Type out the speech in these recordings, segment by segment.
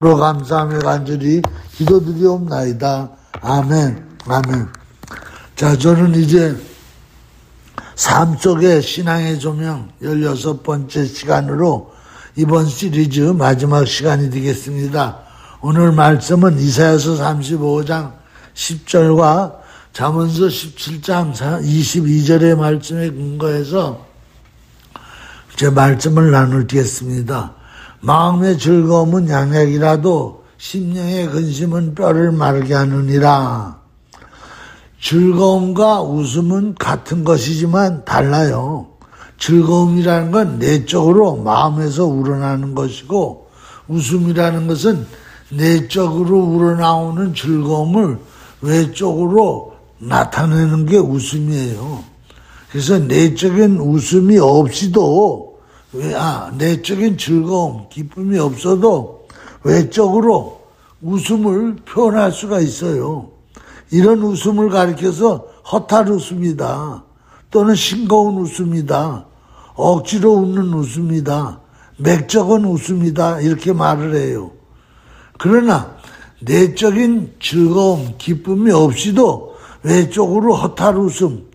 감사하며 간절히 기도드리옵나이다. 아멘. 아멘. 자, 저는 이제 삶 속의 신앙의 조명 16번째 시간으로 이번 시리즈 마지막 시간이 되겠습니다. 오늘 말씀은 이사야서 35장 10절과 잠언서 17장 22절의 말씀에 근거해서 제 말씀을 나누겠습니다. 마음의 즐거움은 양약이라도 심령의 근심은 뼈를 마르게 하느니라. 즐거움과 웃음은 같은 것이지만 달라요. 즐거움이라는 건 내적으로 마음에서 우러나는 것이고, 웃음이라는 것은 내적으로 우러나오는 즐거움을 외적으로 나타내는 게 웃음이에요. 그래서 내적인 웃음이 없이도, 내적인 즐거움, 기쁨이 없어도 외적으로 웃음을 표현할 수가 있어요. 이런 웃음을 가리켜서 허탈 웃음이다, 또는 싱거운 웃음이다, 억지로 웃는 웃음이다, 맥적은 웃음이다, 이렇게 말을 해요. 그러나 내적인 즐거움, 기쁨이 없이도 외적으로 허탈 웃음,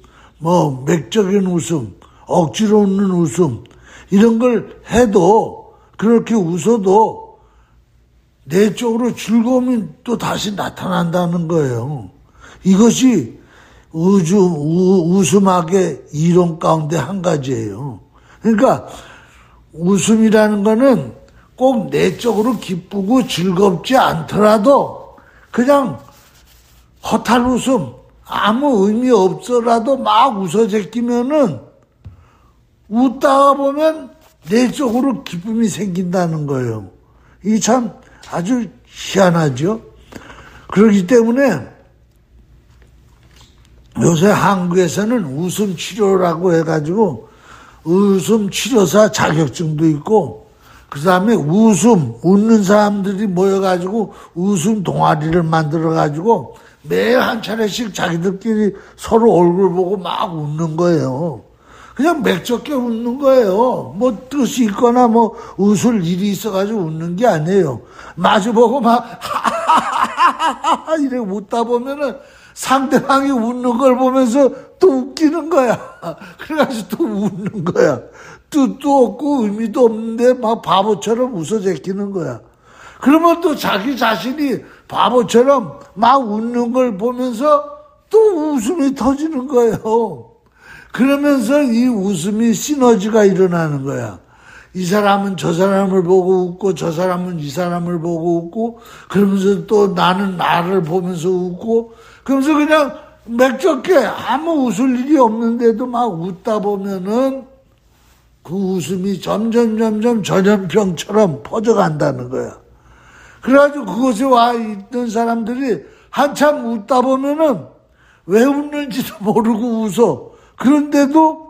맥적인 웃음, 억지로 웃는 웃음, 이런 걸 해도, 그렇게 웃어도 내적으로 즐거움이 또 다시 나타난다는 거예요. 이것이 웃음학의 이론 가운데 한 가지예요. 그러니까 웃음이라는 거는 꼭 내적으로 기쁘고 즐겁지 않더라도 그냥 허탈 웃음, 아무 의미 없어라도 막 웃어 제끼면은 웃다가 보면 내적으로 기쁨이 생긴다는 거예요. 이 참 아주 희한하죠. 그렇기 때문에 요새 한국에서는 웃음 치료라고 해가지고 웃음 치료사 자격증도 있고, 그 다음에 웃는 사람들이 모여가지고 웃음 동아리를 만들어가지고 매일 한 차례씩 자기들끼리 서로 얼굴 보고 막 웃는 거예요. 그냥 맥적게 웃는 거예요. 뭐 뜻이 있거나 뭐 웃을 일이 있어가지고 웃는 게 아니에요. 마주보고 막 하하하하하 이렇게 웃다 보면은 상대방이 웃는 걸 보면서 또 웃기는 거야. 그래가지고 또 웃는 거야. 뜻도 없고 의미도 없는데 막 바보처럼 웃어 제끼는 거야. 그러면 또 자기 자신이 바보처럼 막 웃는 걸 보면서 또 웃음이 터지는 거예요. 그러면서 이 웃음이 시너지가 일어나는 거야. 이 사람은 저 사람을 보고 웃고, 저 사람은 이 사람을 보고 웃고, 그러면서 또 나는 나를 보면서 웃고, 그러면서 그냥 맥적게 아무 웃을 일이 없는데도 막 웃다 보면은 그 웃음이 점점 전염병처럼 퍼져간다는 거야. 그래가지고 그곳에 와 있던 사람들이 한참 웃다 보면은 왜 웃는지도 모르고 웃어. 그런데도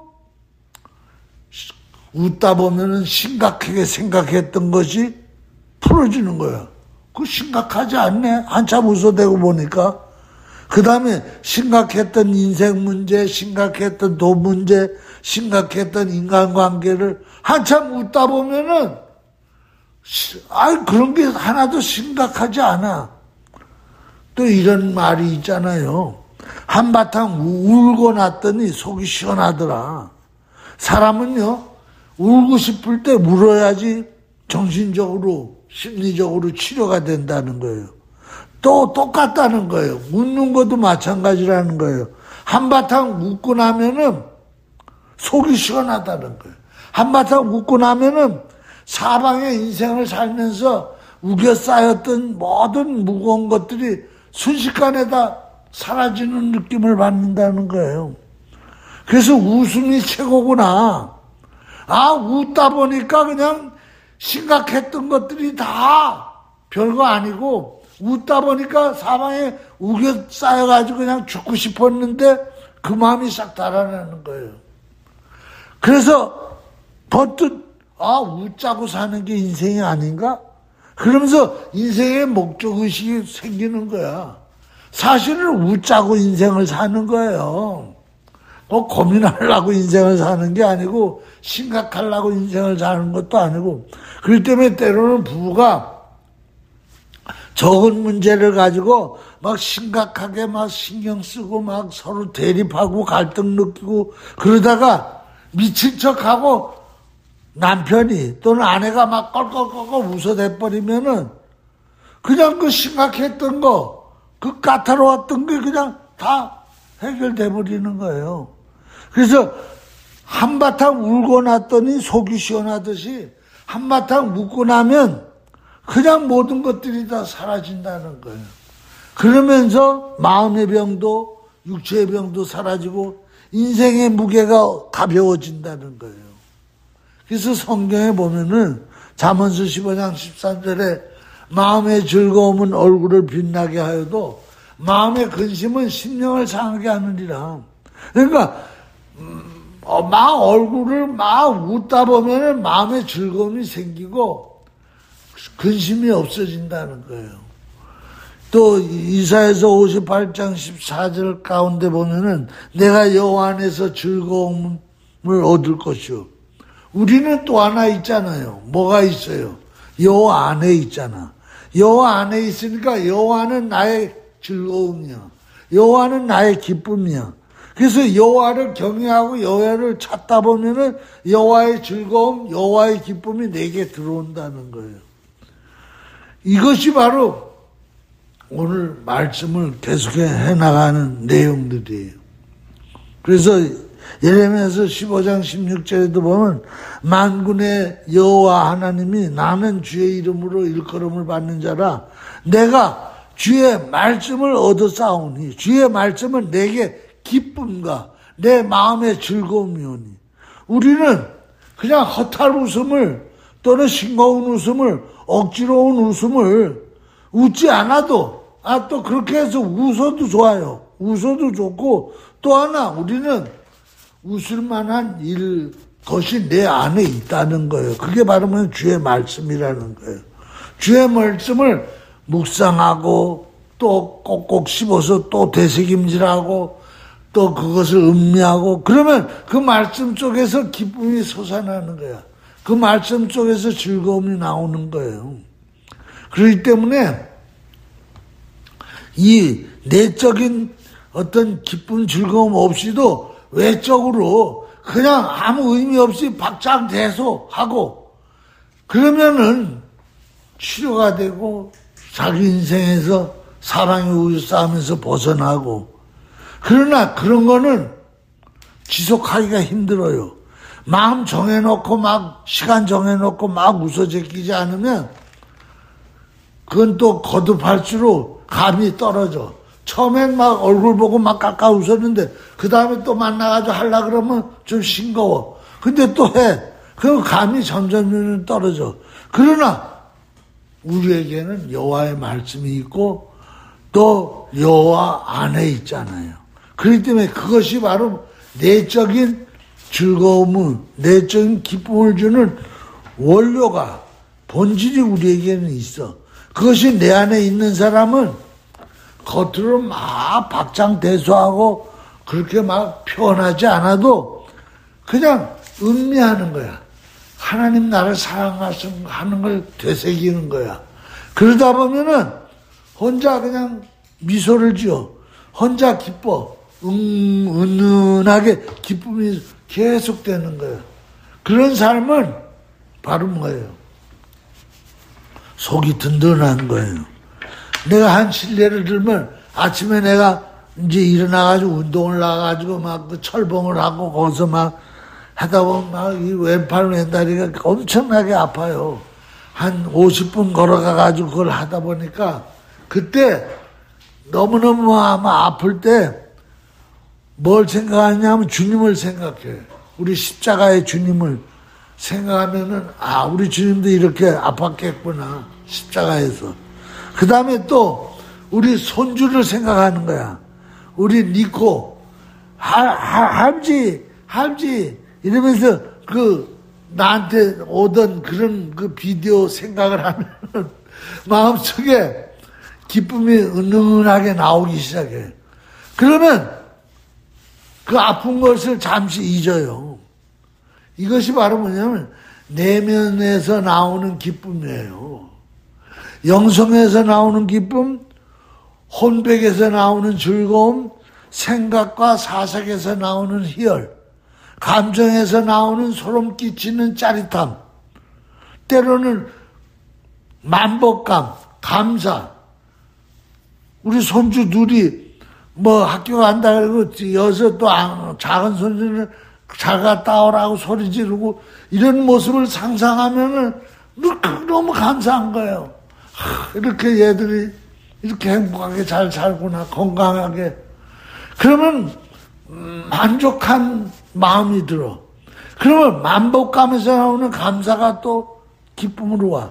웃다 보면은 심각하게 생각했던 것이 풀어지는 거야. 그거 심각하지 않네. 한참 웃어대고 보니까. 그 다음에 심각했던 인생 문제, 심각했던 돈 문제, 심각했던 인간관계를 한참 웃다 보면은 그런 게 하나도 심각하지 않아. 또 이런 말이 있잖아요. 한바탕 울고 났더니 속이 시원하더라. 사람은요, 울고 싶을 때 울어야지 정신적으로, 심리적으로 치료가 된다는 거예요. 또 똑같다는 거예요. 웃는 것도 마찬가지라는 거예요. 한바탕 웃고 나면은 속이 시원하다는 거예요. 한바탕 웃고 나면은 사방의 인생을 살면서 우겨 쌓였던 모든 무거운 것들이 순식간에 다 사라지는 느낌을 받는다는 거예요. 그래서 웃음이 최고구나. 웃다 보니까 그냥 심각했던 것들이 다 별거 아니고, 웃다 보니까 사방에 우겨 쌓여가지고 그냥 죽고 싶었는데 그 마음이 싹 달아나는 거예요. 그래서 버뜩 웃자고 사는 게 인생이 아닌가? 그러면서 인생의 목적의식이 생기는 거야. 사실은 웃자고 인생을 사는 거예요. 꼭 고민하려고 인생을 사는 게 아니고, 심각하려고 인생을 사는 것도 아니고. 그렇기 때문에 때로는 부부가 적은 문제를 가지고 막 심각하게 막 신경 쓰고 막 서로 대립하고 갈등 느끼고 그러다가 미친 척하고 남편이 또는 아내가 막 껄껄껄껄 웃어대버리면은 그냥 그 심각했던 거, 그 까다로웠던 게 그냥 다 해결돼 버리는 거예요. 그래서 한바탕 울고 났더니 속이 시원하듯이 한바탕 묻고 나면 그냥 모든 것들이 다 사라진다는 거예요. 그러면서 마음의 병도 육체의 병도 사라지고 인생의 무게가 가벼워진다는 거예요. 그래서 성경에 보면은 잠언서 15장 13절에 마음의 즐거움은 얼굴을 빛나게 하여도 마음의 근심은 심령을 상하게 하느니라. 그러니까 막 얼굴을 막 웃다 보면은 마음의 즐거움이 생기고 근심이 없어진다는 거예요. 또 이사야서 58장 14절 가운데 보면은 내가 여호와 안에서 즐거움을 얻을 것이요. 우리는 또 하나 있잖아요. 뭐가 있어요? 여호와 안에 있잖아. 여호와 안에 있으니까 여호와는 나의 즐거움이야. 여호와는 나의 기쁨이야. 그래서 여호와를 경외하고 여호와를 찾다 보면은 여호와의 즐거움, 여호와의 기쁨이 내게 들어온다는 거예요. 이것이 바로 오늘 말씀을 계속해 해나가는 내용들이에요. 그래서 예레미야서 15장 16절에도 보면 만군의 여호와 하나님이 나는 주의 이름으로 일컬음을 받는 자라 내가 주의 말씀을 얻어 싸우니 주의 말씀은 내게 기쁨과 내 마음의 즐거움이오니 우리는 그냥 허탈 웃음을 또는 싱거운 웃음을 억지로 온 웃음을 웃지 않아도 또 그렇게 해서 웃어도 좋아요. 웃어도 좋고 또 하나 우리는 웃을 만한 것이 내 안에 있다는 거예요. 그게 바로 주의 말씀이라는 거예요. 주의 말씀을 묵상하고 또 꼭꼭 씹어서 또 되새김질하고 또 그것을 음미하고 그러면 그 말씀 속에서 기쁨이 솟아나는 거야. 그 말씀 속에서 즐거움이 나오는 거예요. 그렇기 때문에 이 내적인 어떤 기쁨 즐거움 없이도 외적으로 그냥 아무 의미 없이 박장대소하고 그러면은 치료가 되고 자기 인생에서 사랑의 우유 싸움에서 벗어나고 그러나 그런 거는 지속하기가 힘들어요. 마음 정해놓고 막 시간 정해놓고 막 웃어제끼지 않으면 그건 또 거듭할수록 감이 떨어져. 처음엔 막 얼굴 보고 막 깎아 웃었는데 그 다음에 또 만나가지고 하려 그러면 좀 싱거워. 근데 또 해. 그럼 감이 점점 떨어져. 그러나 우리에게는 여호와의 말씀이 있고 또 여호와 안에 있잖아요. 그렇기 때문에 그것이 바로 내적인 즐거움을, 내적인 기쁨을 주는 원료가, 본질이 우리에게는 있어. 그것이 내 안에 있는 사람은 겉으로 막 박장대소하고 그렇게 막 표현하지 않아도 그냥 음미하는 거야. 하나님 나를 사랑하는 걸 되새기는 거야. 그러다 보면은 혼자 그냥 미소를 지어. 혼자 기뻐. 은은하게 기쁨이 계속되는 거예요. 그런 삶은 바로 뭐예요? 속이 든든한 거예요. 내가 한 실례를 들면 아침에 내가 이제 일어나가지고 운동을 나가가지고 막 그 철봉을 하고 거기서 막 하다 보면 막 이 왼팔 왼다리가 엄청나게 아파요. 한 50분 걸어가가지고 그걸 하다 보니까 그때 너무너무 아마 아플 때 뭘 생각하냐면 주님을 생각해. 우리 십자가의 주님을 생각하면은 우리 주님도 이렇게 아팠겠구나. 십자가에서. 그 다음에 또 우리 손주를 생각하는 거야. 우리 니코 할지 이러면서 그 나한테 오던 그런 그 비디오 생각을 하면 마음속에 기쁨이 은은하게 나오기 시작해. 그러면 그 아픈 것을 잠시 잊어요. 이것이 바로 뭐냐면 내면에서 나오는 기쁨이에요. 영성에서 나오는 기쁨, 혼백에서 나오는 즐거움, 생각과 사색에서 나오는 희열, 감정에서 나오는 소름 끼치는 짜릿함, 때로는 만복감, 감사. 우리 손주 둘이 뭐 학교 간다 그러고 여기서 또 작은 손주는 잘 갔다 오라고 소리 지르고 이런 모습을 상상하면은 너무 감사한 거예요. 이렇게 얘들이 이렇게 행복하게 잘 살구나, 건강하게. 그러면 만족한 마음이 들어. 그러면 만복감에서 나오는 감사가 또 기쁨으로 와.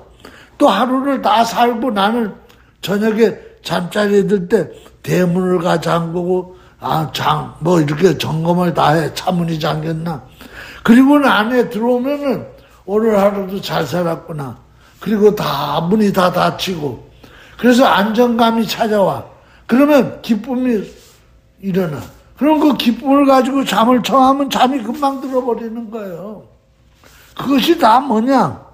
또 하루를 다 살고 나는 저녁에 잠자리에 들 때 대문을 잠그고 뭐 이렇게 점검을 다 해. 차문이 잠겼나. 그리고는 안에 들어오면은 오늘 하루도 잘 살았구나. 그리고 다 문이 다 닫히고. 그래서 안정감이 찾아와. 그러면 기쁨이 일어나. 그럼 그 기쁨을 가지고 잠을 청하면 잠이 금방 들어버리는 거예요. 그것이 다 뭐냐?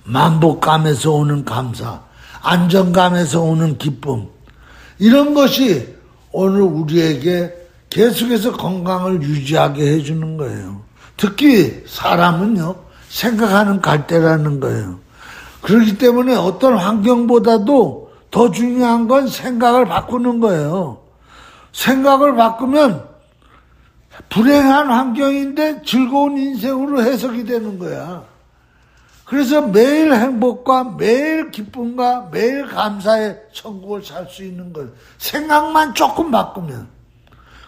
만복감에서 오는 감사, 안정감에서 오는 기쁨. 이런 것이 오늘 우리에게 계속해서 건강을 유지하게 해주는 거예요. 특히 사람은요, 생각하는 갈대라는 거예요. 그렇기 때문에 어떤 환경보다도 더 중요한 건 생각을 바꾸는 거예요. 생각을 바꾸면 불행한 환경인데 즐거운 인생으로 해석이 되는 거야. 그래서 매일 행복과 매일 기쁨과 매일 감사의 천국을 살 수 있는 거예요. 생각만 조금 바꾸면.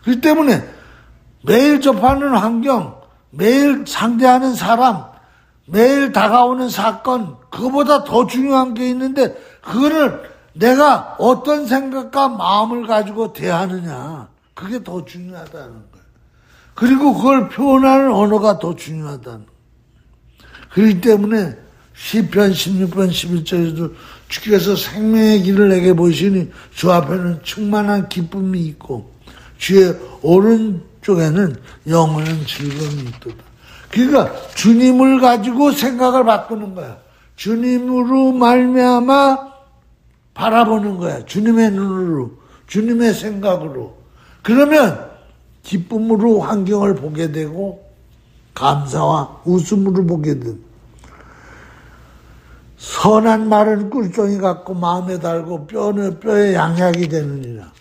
그렇기 때문에 매일 접하는 환경, 매일 상대하는 사람, 매일 다가오는 사건, 그거보다 더 중요한 게 있는데 그거를 내가 어떤 생각과 마음을 가지고 대하느냐, 그게 더 중요하다는 거예요. 그리고 그걸 표현하는 언어가 더 중요하다는 거예요. 그렇기 때문에 시편 16편 11절에도 주께서 생명의 길을 내게 보시니 주 앞에는 충만한 기쁨이 있고 주의 오른쪽에는 영원한 즐거움이 있도다. 그러니까 주님을 가지고 생각을 바꾸는 거야. 주님으로 말미암아 바라보는 거야. 주님의 눈으로, 주님의 생각으로. 그러면 기쁨으로 환경을 보게 되고 감사와 웃음으로 보게 된. 선한 말은 꿀종이 같고 마음에 달고 뼈에 양약이 되느니라.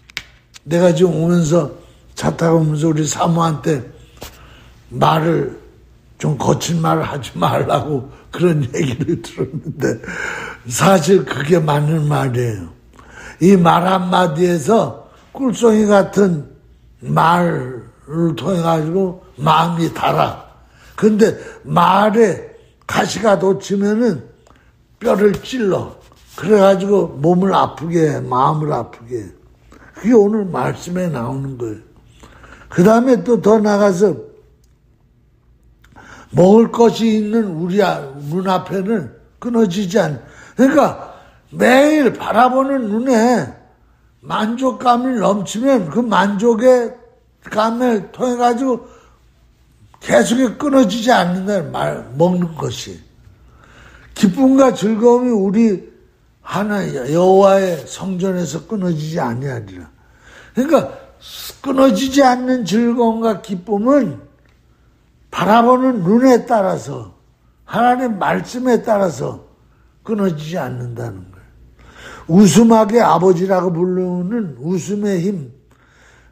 내가 지금 오면서 차 타고 오면서 우리 사모한테 말을 좀 거친 말을 하지 말라고 그런 얘기를 들었는데 사실 그게 맞는 말이에요. 이 말 한마디에서 꿀송이 같은 말을 통해 가지고 마음이 달아. 근데 말에 가시가 돋치면은 뼈를 찔러. 그래가지고 몸을 아프게 해, 마음을 아프게 해. 그게 오늘 말씀에 나오는 거예요. 그 다음에 또 더 나가서 먹을 것이 있는 우리 눈앞에는 끊어지지 않아. 그러니까 매일 바라보는 눈에 만족감을 넘치면 그 만족의 감을 통해 가지고 계속 끊어지지 않는다. 먹는 것이. 기쁨과 즐거움이 우리 하나 여호와의 성전에서 끊어지지 아니하리라. 그러니까 끊어지지 않는 즐거움과 기쁨은 바라보는 눈에 따라서 하나님의 말씀에 따라서 끊어지지 않는다는 거예요. 웃음하게 아버지라고 부르는 웃음의 힘.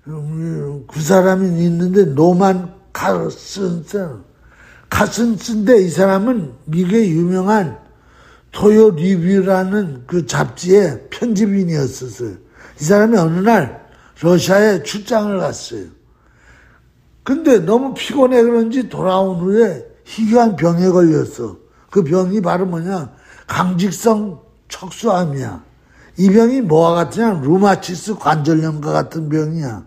그 사람이 있는데 노만 카슨스인데 이 사람은 미국의 유명한 토요 리뷰라는 그 잡지의 편집인이었었어요. 이 사람이 어느 날 러시아에 출장을 갔어요. 근데 너무 피곤해 그런지 돌아온 후에 희귀한 병에 걸렸어. 그 병이 바로 뭐냐? 강직성 척수암이야. 이 병이 뭐와 같으냐? 루마티스 관절염과 같은 병이야.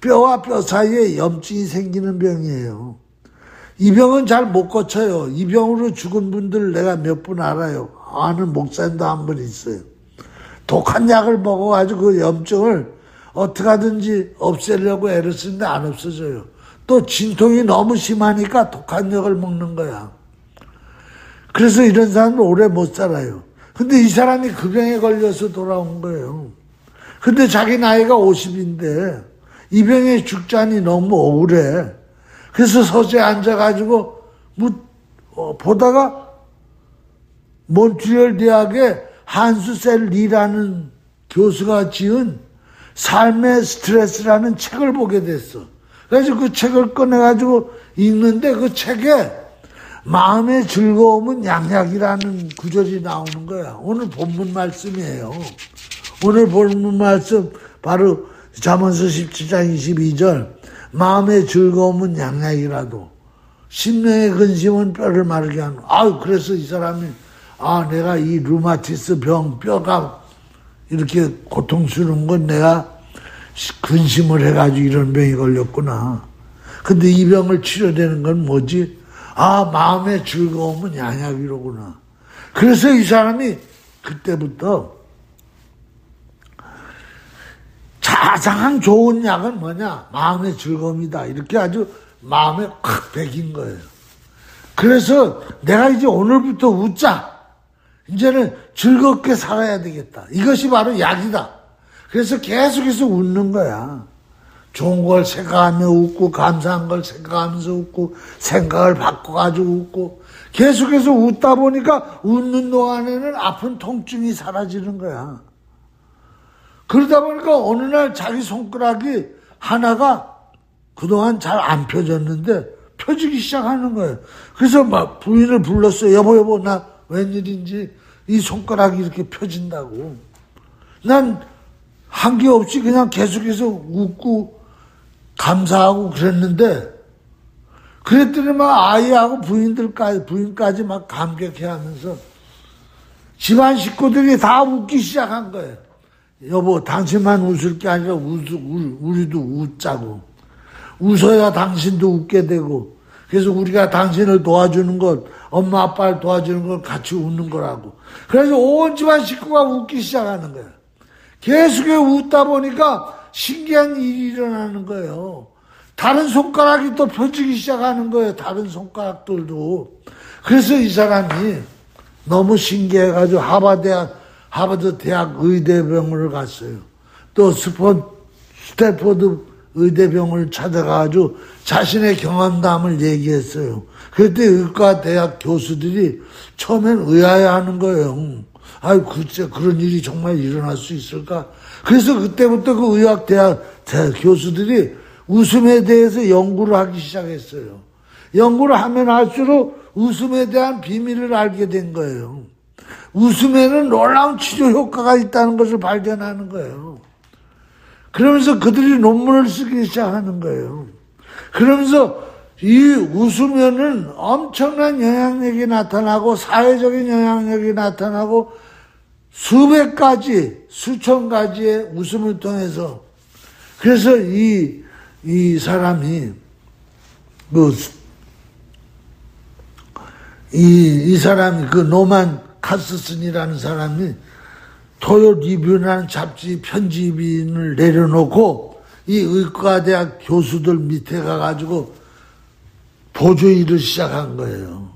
뼈와 뼈 사이에 염증이 생기는 병이에요. 이 병은 잘 못 고쳐요. 이 병으로 죽은 분들 내가 몇 분 알아요. 아는 목사님도 한 분 있어요. 독한 약을 먹어가지고 그 염증을 어떻게 하든지 없애려고 애를 쓰는데 안 없어져요. 또 진통이 너무 심하니까 독한 약을 먹는 거야. 그래서 이런 사람은 오래 못 살아요. 근데 이 사람이 그 병에 걸려서 돌아온 거예요. 근데 자기 나이가 50인데 이 병에 죽자니 너무 억울해. 그래서 서재에 앉아가지고 보다가 몬트리올 대학의 한수 셀리라는 교수가 지은 삶의 스트레스라는 책을 보게 됐어. 그래서 그 책을 꺼내가지고 읽는데 그 책에 마음의 즐거움은 양약이라는 구절이 나오는 거야. 오늘 본문 말씀이에요. 오늘 본문 말씀 바로 잠언서 17장 22절. 마음의 즐거움은 양약이라도 심령의 근심은 뼈를 마르게 하는. 그래서 이 사람이 내가 이 루마티스 병, 뼈가 이렇게 고통스러운 건 내가 근심을 해가지고 이런 병이 걸렸구나. 근데 이 병을 치료되는 건 뭐지? 마음의 즐거움은 양약이로구나. 그래서 이 사람이 그때부터 가장 좋은 약은 뭐냐? 마음의 즐거움이다. 이렇게 아주 마음에 확 배긴 거예요. 그래서 내가 이제 오늘부터 웃자. 이제는 즐겁게 살아야 되겠다. 이것이 바로 약이다. 그래서 계속해서 웃는 거야. 좋은 걸 생각하며 웃고, 감사한 걸 생각하면서 웃고, 생각을 바꿔가지고 웃고, 계속해서 웃다 보니까 웃는 동안에는 아픈 통증이 사라지는 거야. 그러다 보니까 어느 날 자기 손가락이 하나가 그동안 잘 안 펴졌는데 펴지기 시작하는 거예요. 그래서 막 부인을 불렀어요. 여보, 나 웬일인지 이 손가락이 이렇게 펴진다고. 난 한 게 없이 그냥 계속해서 웃고 감사하고 그랬는데, 그랬더니 막 아이하고 부인까지 막 감격해 하면서 집안 식구들이 다 웃기 시작한 거예요. 여보, 당신만 웃을 게 아니라 우리도 웃자고. 웃어야 당신도 웃게 되고. 그래서 우리가 당신을 도와주는 것, 엄마 아빠를 도와주는 걸 같이 웃는 거라고. 그래서 온 집안 식구가 웃기 시작하는 거예요. 계속 웃다 보니까 신기한 일이 일어나는 거예요. 다른 손가락이 또 펴지기 시작하는 거예요. 다른 손가락들도. 그래서 이 사람이 너무 신기해가지고 하버드 대학 의대병원을 갔어요. 또 스탠포드 의대병원을 찾아가지고 자신의 경험담을 얘기했어요. 그때 의과대학 교수들이 처음엔 의아해하는 거예요. 글쎄 그런 일이 정말 일어날 수 있을까? 그래서 그때부터 그 의학대학 교수들이 웃음에 대해서 연구를 하기 시작했어요. 연구를 하면 할수록 웃음에 대한 비밀을 알게 된 거예요. 웃음에는 놀라운 치료 효과가 있다는 것을 발견하는 거예요. 그러면서 그들이 논문을 쓰기 시작하는 거예요. 그러면서 이 웃으면은 엄청난 영향력이 나타나고 사회적인 영향력이 나타나고 수백 가지, 수천 가지의 웃음을 통해서, 그래서 이 사람이 이 사람이 그 노만 카스슨이라는 사람이 토요 리뷰라는 잡지 편집인을 내려놓고 이 의과대학 교수들 밑에 가가지고 보조 일을 시작한 거예요.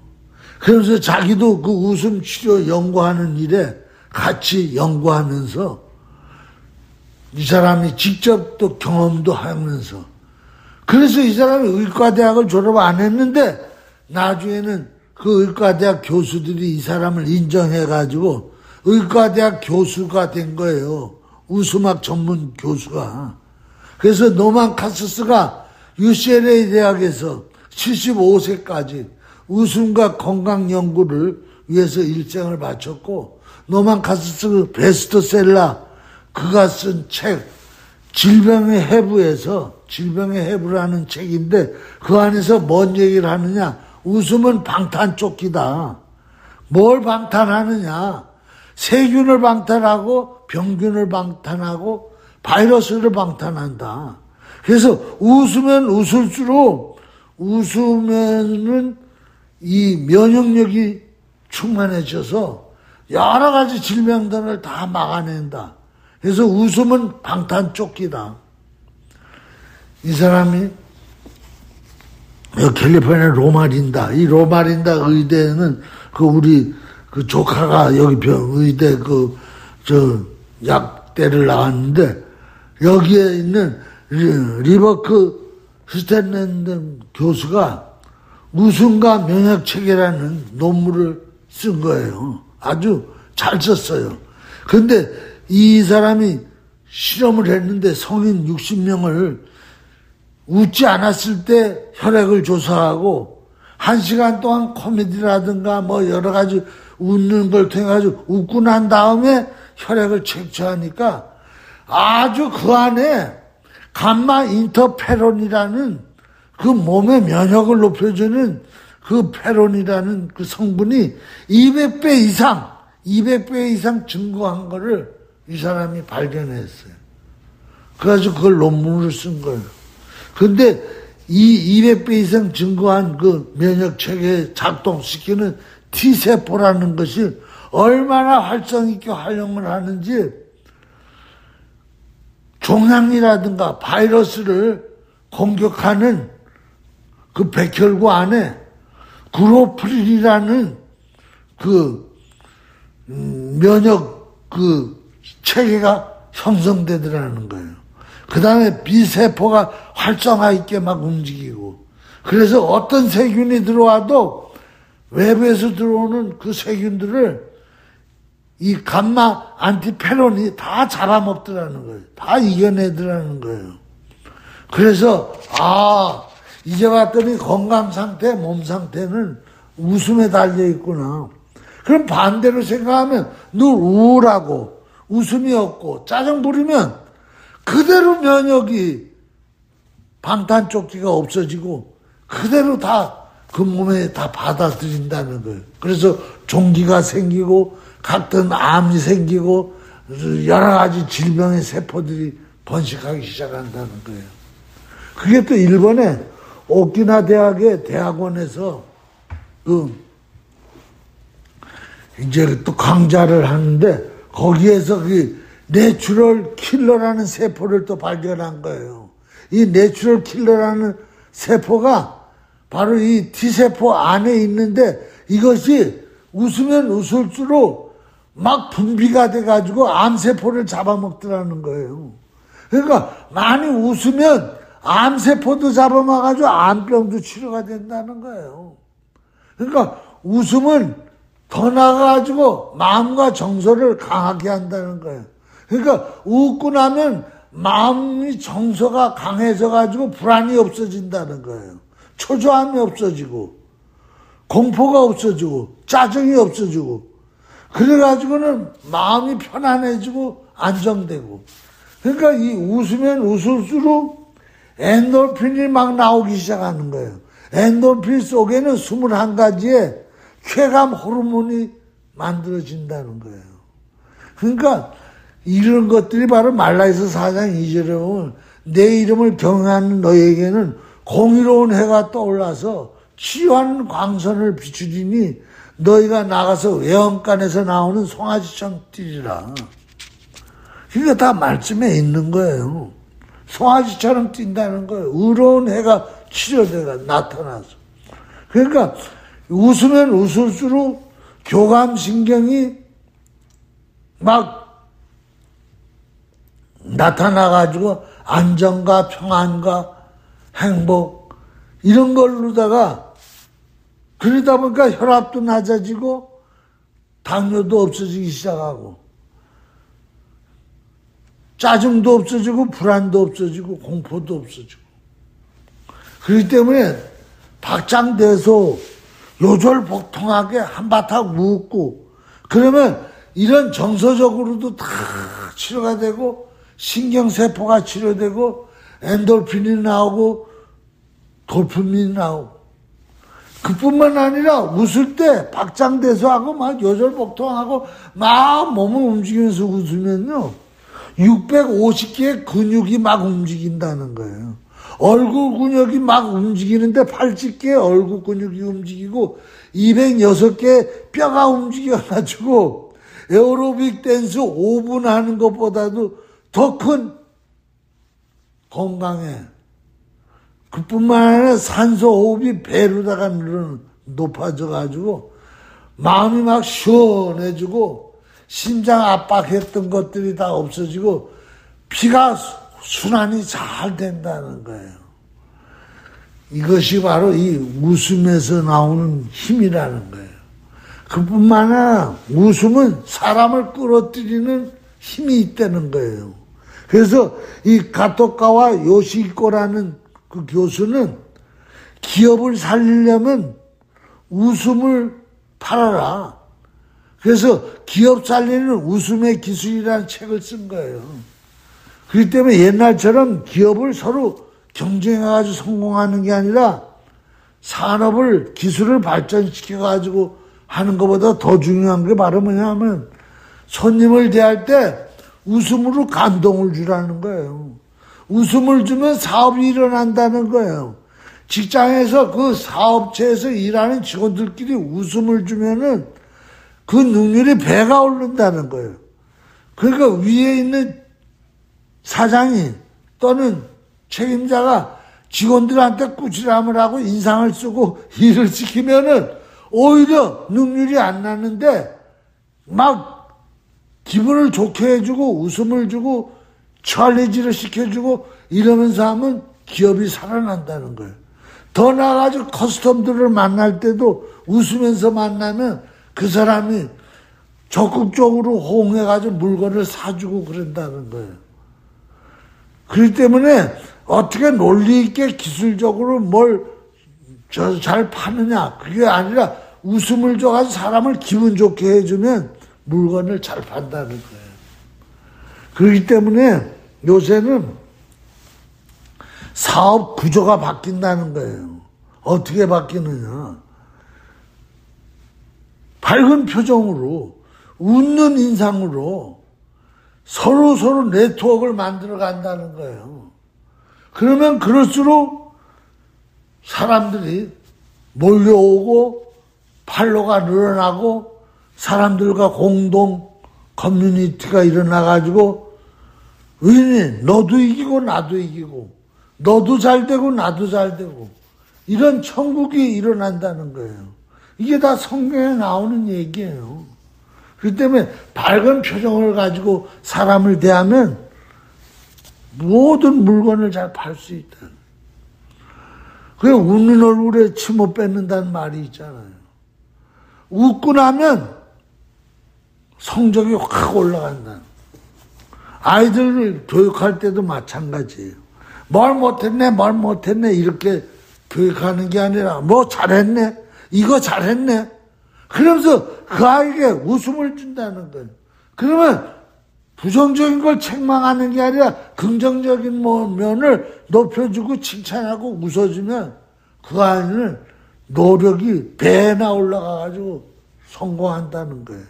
그러면서 자기도 그 웃음 치료 연구하는 일에 같이 연구하면서 이 사람이 직접 또 경험도 하면서, 그래서 이 사람이 의과대학을 졸업 안 했는데 나중에는 그 의과대학 교수들이 이 사람을 인정해가지고 의과대학 교수가 된 거예요. 웃음학 전문 교수가. 그래서 노만 카스스가 UCLA 대학에서 75세까지 웃음과 건강 연구를 위해서 일생을 바쳤고, 노만 카스스 베스트셀러 그가 쓴 책 질병의 해부라는 책인데 그 안에서 뭔 얘기를 하느냐? 웃음은 방탄조끼다. 뭘 방탄하느냐? 세균을 방탄하고 병균을 방탄하고 바이러스를 방탄한다. 그래서 웃으면 웃을수록 웃으면은 이 면역력이 충만해져서 여러 가지 질병들을 다 막아낸다. 그래서 웃음은 방탄조끼다. 이 사람이 캘리포니아 로마린다. 이 로마린다 의대는 우리 그 조카가 여기 의대 약대를 나왔는데, 여기에 있는 리버크 스탠랜드 교수가 우승과 면역체계라는 논문을 쓴 거예요. 아주 잘 썼어요. 근데 이 사람이 실험을 했는데 성인 60명을 웃지 않았을 때 혈액을 조사하고 1시간 동안 코미디라든가 뭐 여러 가지 웃는 걸 통해 가지고 웃고 난 다음에 혈액을 채취하니까 아주 그 안에 감마 인터페론이라는 그 몸의 면역을 높여주는 그 페론이라는 그 성분이 200배 이상 증거한 거를 이 사람이 발견했어요. 그래가지고 그걸 논문을 쓴 거예요. 근데 이 200배 이상 증거한 그 면역체계에 작동시키는 T세포라는 것이 얼마나 활성있게 활용을 하는지 종양이라든가 바이러스를 공격하는 그 백혈구 안에 그로프린이라는 그 면역 그 체계가 형성되더라는 거예요. 그 다음에 B세포가 활성화 있게 막 움직이고, 그래서 어떤 세균이 들어와도 외부에서 들어오는 그 세균들을 이 감마 안티페론이 다 잡아먹더라는 거예요. 다 이겨내더라는 거예요. 그래서 이제 봤더니 건강 상태, 몸 상태는 웃음에 달려 있구나. 그럼 반대로 생각하면 늘 우울하고 웃음이 없고 짜증 부리면 그대로 면역이 방탄조끼가 없어지고 그대로 다 그 몸에 다 받아들인다는 거예요. 그래서 종기가 생기고 각종 암이 생기고 여러 가지 질병의 세포들이 번식하기 시작한다는 거예요. 그게 또 일본의 오키나 대학의 대학원에서 이제 또 강좌를 하는데 거기에서 그 내추럴 킬러라는 세포를 또 발견한 거예요. 이 내추럴 킬러라는 세포가 바로 이 T세포 안에 있는데 이것이 웃으면 웃을수록 막 분비가 돼가지고 암세포를 잡아먹더라는 거예요. 그러니까 많이 웃으면 암세포도 잡아먹어가지고 암병도 치료가 된다는 거예요. 그러니까 웃음은 더 나아가지고 마음과 정서를 강하게 한다는 거예요. 그러니까 웃고 나면 마음이 정서가 강해져가지고 불안이 없어진다는 거예요. 초조함이 없어지고 공포가 없어지고 짜증이 없어지고 그래가지고는 마음이 편안해지고 안정되고, 그러니까 이 웃으면 웃을수록 엔돌핀이 막 나오기 시작하는 거예요. 엔돌핀 속에는 21가지의 쾌감 호르몬이 만들어진다는 거예요. 그러니까 이런 것들이 바로 말라기서 4장 2절에 보면 내 이름을 경외하는 너에게는 공의로운 해가 떠올라서 치유하는 광선을 비추리니 너희가 나가서 외양간에서 나오는 송아지처럼 뛰리라. 그게 다 말씀에 있는 거예요. 송아지처럼 뛴다는 거예요. 의로운 해가 치료대가 나타나서. 그러니까 웃으면 웃을수록 교감신경이 막 나타나가지고 안정과 평안과 행복 이런 걸로다가 그러다 보니까 혈압도 낮아지고 당뇨도 없어지기 시작하고 짜증도 없어지고 불안도 없어지고 공포도 없어지고, 그렇기 때문에 박장대소 요절복통하게 한바탕 웃고 그러면 이런 정서적으로도 다 치료가 되고 신경세포가 치료되고 엔돌핀이 나오고 도파민이 나오고, 그뿐만 아니라 웃을 때 박장대소하고 막 요절복통하고 막 몸을 움직이면서 웃으면요 650개의 근육이 막 움직인다는 거예요. 얼굴 근육이 막 움직이는데 80개의 얼굴 근육이 움직이고 206개의 뼈가 움직여가지고 에어로빅 댄스 5분 하는 것보다도 더 큰 건강에, 그뿐만 아니라 산소 호흡이 배로다가 높아져가지고 마음이 막 시원해지고 심장 압박했던 것들이 다 없어지고 피가 순환이 잘 된다는 거예요. 이것이 바로 이 웃음에서 나오는 힘이라는 거예요. 그뿐만 아니라 웃음은 사람을 끌어들이는 힘이 있다는 거예요. 그래서 이 가토카와 요시히코라는 그 교수는 기업을 살리려면 웃음을 팔아라. 그래서 기업 살리는 웃음의 기술이라는 책을 쓴 거예요. 그렇기 때문에 옛날처럼 기업을 서로 경쟁해가지고 성공하는 게 아니라 산업을, 기술을 발전시켜가지고 하는 것보다 더 중요한 게 바로 뭐냐면 손님을 대할 때 웃음으로 감동을 주라는 거예요. 웃음을 주면 사업이 일어난다는 거예요. 직장에서 그 사업체에서 일하는 직원들끼리 웃음을 주면은 그 능률이 배가 오른다는 거예요. 그러니까 위에 있는 사장이 또는 책임자가 직원들한테 꾸지람을 하고 인상을 쓰고 일을 시키면은 오히려 능률이 안 나는데 막 기분을 좋게 해주고 웃음을 주고 찰리지를 시켜주고 이러면서 하면 기업이 살아난다는 거예요. 더 나아가지고 커스텀들을 만날 때도 웃으면서 만나면 그 사람이 적극적으로 호응해가지고 물건을 사주고 그런다는 거예요. 그렇기 때문에 어떻게 논리 있게 기술적으로 뭘 잘 파느냐 그게 아니라 웃음을 줘가지고 사람을 기분 좋게 해주면 물건을 잘 판다는 거예요. 그렇기 때문에 요새는 사업 구조가 바뀐다는 거예요. 어떻게 바뀌느냐. 밝은 표정으로 웃는 인상으로 서로 네트워크를 만들어 간다는 거예요. 그러면 그럴수록 사람들이 몰려오고 팔로가 늘어나고 사람들과 공동 커뮤니티가 일어나가지고 의인 너도 이기고 나도 이기고 너도 잘 되고 나도 잘 되고 이런 천국이 일어난다는 거예요. 이게 다 성경에 나오는 얘기예요. 그렇기 때문에 밝은 표정을 가지고 사람을 대하면 모든 물건을 잘 팔 수 있다. 그게 웃는 얼굴에 침 못 뱉는다는 말이 있잖아요. 웃고 나면 성적이 확 올라간다. 아이들을 교육할 때도 마찬가지예요. 뭘 못했네 이렇게 교육하는 게 아니라 뭐 잘했네 이거 잘했네 그러면서 그 아이에게 웃음을 준다는 거예요. 그러면 부정적인 걸 책망하는 게 아니라 긍정적인 면을 높여주고 칭찬하고 웃어주면 그 아이는 노력이 배나 올라가가지고 성공한다는 거예요.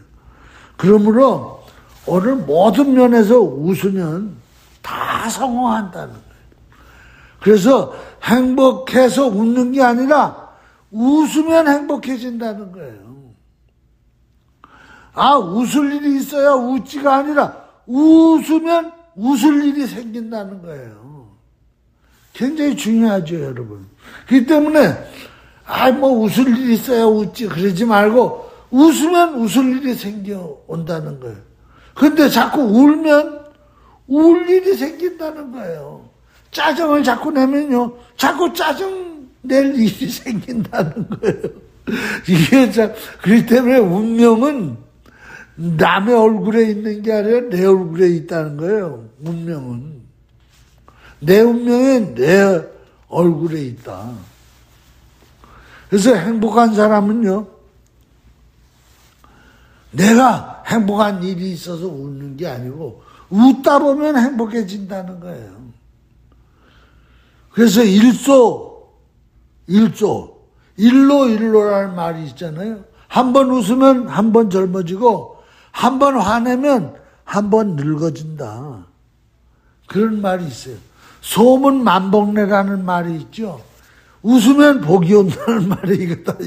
그러므로 오늘 모든 면에서 웃으면 다 성공한다는 거예요. 그래서 행복해서 웃는 게 아니라 웃으면 행복해진다는 거예요. 웃을 일이 있어야 웃지가 아니라 웃으면 웃을 일이 생긴다는 거예요. 굉장히 중요하죠, 여러분. 그렇기 때문에 웃을 일이 있어야 웃지 그러지 말고 웃으면 웃을 일이 생겨온다는 거예요. 근데 자꾸 울면 울 일이 생긴다는 거예요. 짜증을 자꾸 내면요, 자꾸 짜증 낼 일이 생긴다는 거예요. 이게 그렇기 때문에 운명은 남의 얼굴에 있는 게 아니라 내 얼굴에 있다는 거예요. 운명은. 내 운명은 내 얼굴에 있다. 그래서 행복한 사람은요, 내가 행복한 일이 있어서 웃는 게 아니고 웃다 보면 행복해진다는 거예요. 그래서 일로라는 말이 있잖아요. 한 번 웃으면 한 번 젊어지고 한 번 화내면 한 번 늙어진다. 그런 말이 있어요. 소문 만복래라는 말이 있죠. 웃으면 복이 온다는 말이 이거 다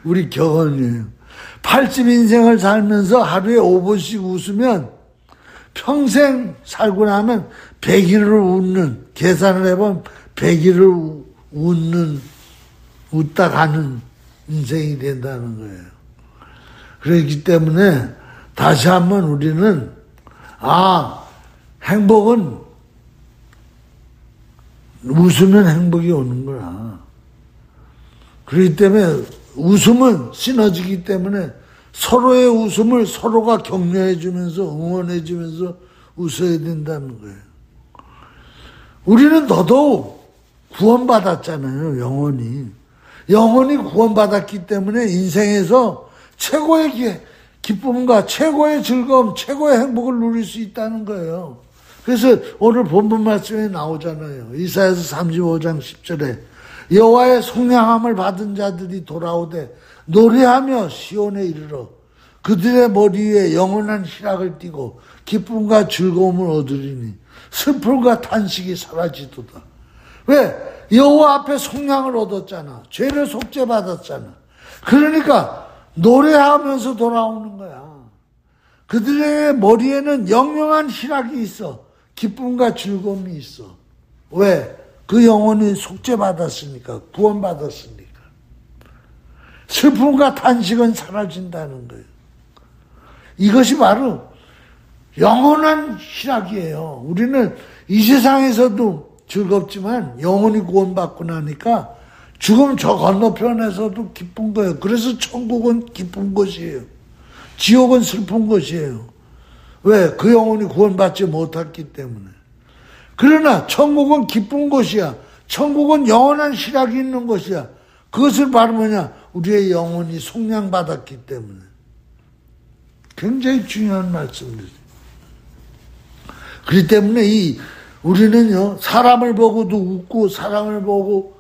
우리 경험이에요. 80인생을 살면서 하루에 5번씩 웃으면 평생 살고 나면 100일을 웃는, 계산을 해보면 100일을 웃다 가는 인생이 된다는 거예요. 그렇기 때문에 다시 한번 우리는 행복은 웃으면 행복이 오는 거야. 그렇기 때문에 웃음은 시너지기 때문에 서로의 웃음을 서로가 격려해주면서 응원해주면서 웃어야 된다는 거예요. 우리는 더더욱 구원받았잖아요. 영원히 구원받았기 때문에 인생에서 최고의 기쁨과 최고의 즐거움, 최고의 행복을 누릴 수 있다는 거예요. 그래서 오늘 본문 말씀에 나오잖아요. 이사야서 35장 10절에 여호와의 속량함을 받은 자들이 돌아오되 노래하며 시온에 이르러 그들의 머리 위에 영원한 희락을 띠고 기쁨과 즐거움을 얻으리니 슬픔과 탄식이 사라지도다. 왜? 여호와 앞에 속량을 얻었잖아. 죄를 속죄받았잖아. 그러니까 노래하면서 돌아오는 거야. 그들의 머리에는 영영한 희락이 있어. 기쁨과 즐거움이 있어. 왜? 그 영혼이 속죄받았으니까, 구원받았으니까. 슬픔과 탄식은 사라진다는 거예요. 이것이 바로 영원한 희락이에요. 우리는 이 세상에서도 즐겁지만 영혼이 구원받고 나니까 죽음 저 건너편에서도 기쁜 거예요. 그래서 천국은 기쁜 것이에요. 지옥은 슬픈 것이에요. 왜? 그 영혼이 구원받지 못했기 때문에. 그러나 천국은 기쁜 것이야. 천국은 영원한 희락이 있는 것이야. 그것을 바로 뭐냐? 우리의 영혼이 속량받았기 때문에. 굉장히 중요한 말씀이죠. 그렇기 때문에 우리는요, 사람을 보고도 웃고, 사람을 보고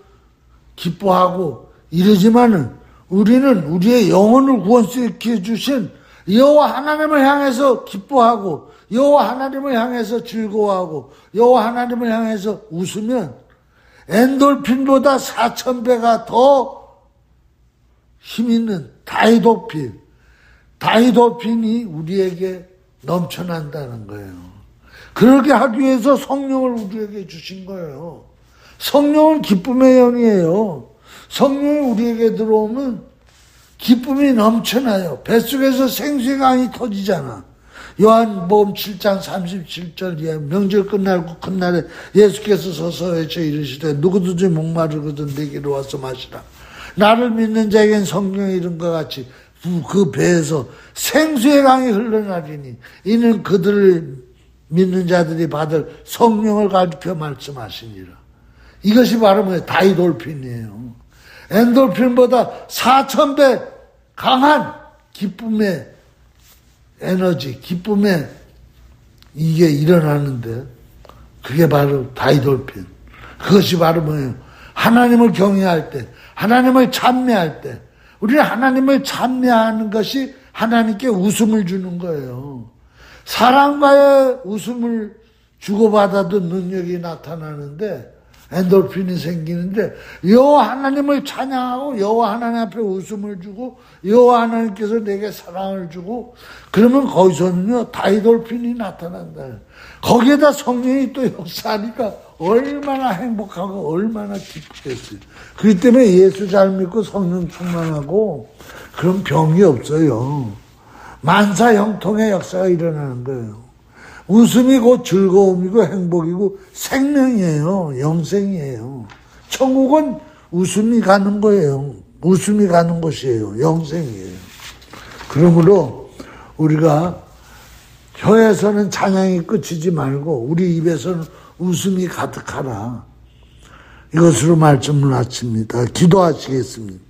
기뻐하고 이러지만은 우리는 우리의 영혼을 구원시켜 주신 여호와 하나님을 향해서 기뻐하고 여호와 하나님을 향해서 즐거워하고 여호와 하나님을 향해서 웃으면 엔돌핀보다 4000배가 더 힘있는 다이도핀이 우리에게 넘쳐난다는 거예요. 그렇게 하기 위해서 성령을 우리에게 주신 거예요. 성령은 기쁨의 영이에요. 성령이 우리에게 들어오면 기쁨이 넘쳐나요. 뱃속에서 생수의 강이 터지잖아. 요한복음 7장 37절에 명절 끝나고 끝날에 예수께서 서서 외쳐 이르시되 누구든지 목마르거든 내게로 와서 마시라. 나를 믿는 자에겐 성경에 이른 것 같이 그 배에서 생수의 강이 흘러나리니 이는 그들을 믿는 자들이 받을 성령을 가리켜 말씀하시니라. 이것이 바로 뭐예요? 다이돌핀이에요. 엔돌핀보다 4000배 강한 기쁨의 에너지, 기쁨의 이게 일어나는데 그게 바로 다이돌핀. 그것이 바로 뭐예요? 하나님을 경외할 때, 하나님을 찬미할 때 우리는 하나님을 찬미하는 것이 하나님께 웃음을 주는 거예요. 사랑과의 웃음을 주고받아도 능력이 나타나는데 엔돌핀이 생기는데 여호와 하나님을 찬양하고 여호와 하나님 앞에 웃음을 주고 여호와 하나님께서 내게 사랑을 주고 그러면 거기서는요 다이돌핀이 나타난다. 거기에다 성령이 또 역사하니까 얼마나 행복하고 얼마나 기쁘겠어요. 그렇기 때문에 예수 잘 믿고 성령 충만하고 그런 병이 없어요. 만사형통의 역사가 일어나는 거예요. 웃음이 곧 즐거움이고 행복이고 생명이에요. 영생이에요. 천국은 웃음이 가는 거예요. 웃음이 가는 곳이에요. 영생이에요. 그러므로 우리가 혀에서는 찬양이 끝이지 말고 우리 입에서는 웃음이 가득하라. 이것으로 말씀을 마칩니다. 기도하시겠습니다.